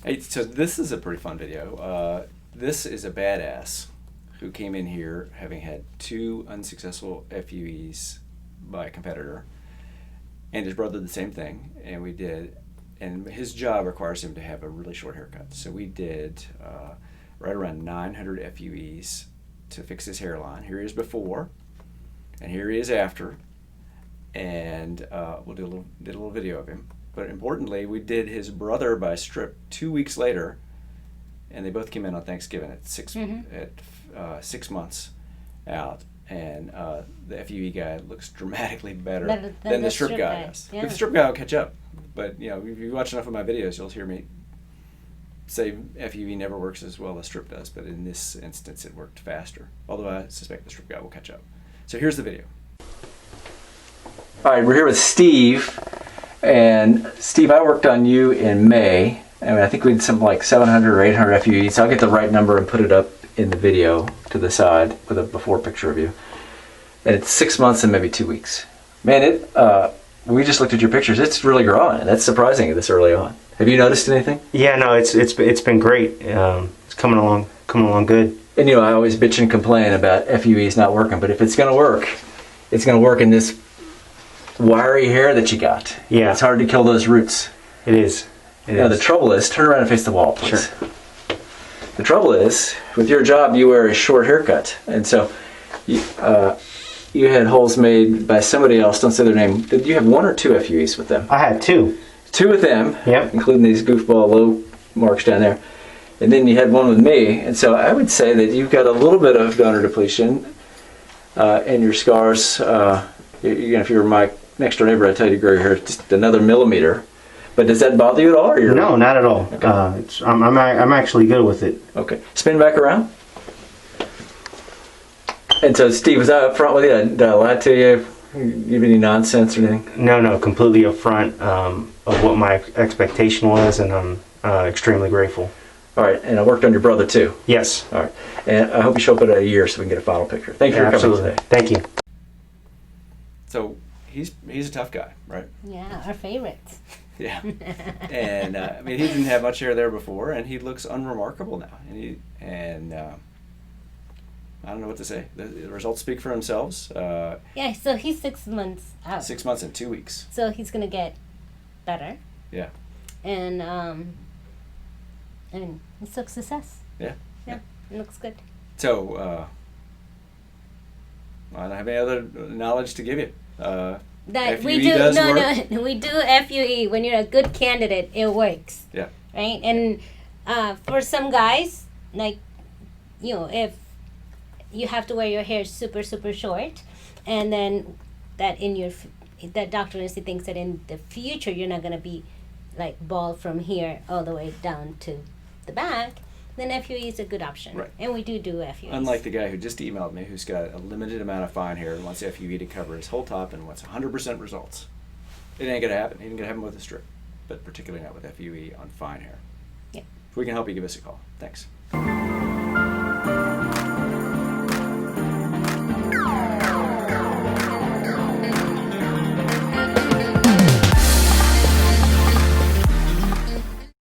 Hey, so this is a pretty fun video. This is a badass who came in here having had 2 unsuccessful FUEs by a competitor, and his brother the same thing, and we did, and his job requires him to have a really short haircut. So we did right around 900 FUEs to fix his hairline. Here he is before, and here he is after, and we'll did a little video of him. But importantly, we did his brother by strip 2 weeks later, and they both came in on Thanksgiving at 6 months out. And the FUE guy looks dramatically better than the strip guy does. Yeah. The strip guy will catch up. But if you watch enough of my videos, you'll hear me say FUE never works as well as strip does. But in this instance, it worked faster. Although I suspect the strip guy will catch up. So here's the video. All right, we're here with Steve. And Steve, I worked on you in May. I think we did something like 700 or 800 FUEs. So I'll get the right number and put it up in the video to the side with a before picture of you. And it's 6 months and maybe 2 weeks. Man, we just looked at your pictures. It's really growing. That's surprising this early on. Have you noticed anything? Yeah, no, it's been great. It's coming along good. And I always bitch and complain about FUEs not working, but if it's going to work, it's going to work in this wiry hair that you got. Yeah. It's hard to kill those roots. It is. The trouble is, turn around and face the wall, please. Sure. The trouble is, with your job, you wear a short haircut. And so you had holes made by somebody else. Don't say their name. Did you have 1 or 2 FUEs with them? I had 2. 2 with them, yep, including these goofball low marks down there. And then you had 1 with me. And so I would say that you've got a little bit of donor depletion in your scars. If you were my next door neighbor, I'd tell you to grow your hair just another millimeter. But does that bother you at all? Or no, not at all. Okay. I'm actually good with it. Okay. Spin back around. And so, Steve, was I up front with you? Did I lie to you? Give any nonsense or anything? No, completely upfront of what my expectation was, and I'm extremely grateful. All right, and I worked on your brother too. Yes. All right, and I hope you show up in a year so we can get a final picture. Thank you for coming today. Thank you. So he's a tough guy, right? Yeah, our favorite. Yeah, and he didn't have much hair there before, and he looks unremarkable now. And I don't know what to say. The results speak for themselves. Yeah, so he's 6 months out. 6 months and 2 weeks. So he's gonna get better. Yeah. And it's a success. Yeah. Yeah, it looks good. So I don't have any other knowledge to give you. That FUE we do does no work. no we do FUE when you're a good candidate, it works. Yeah. Right? And for some guys, like if you have to wear your hair super short, and then that Dr. Lindsey thinks that in the future you're not gonna be like bald from here all the way down to the back, then FUE is a good option. Right. And we do FUEs. Unlike the guy who just emailed me, who's got a limited amount of fine hair and wants FUE to cover his whole top and wants 100% results. It ain't gonna happen. It ain't gonna happen with a strip, but particularly not with FUE on fine hair. Yeah. If we can help you, give us a call. Thanks.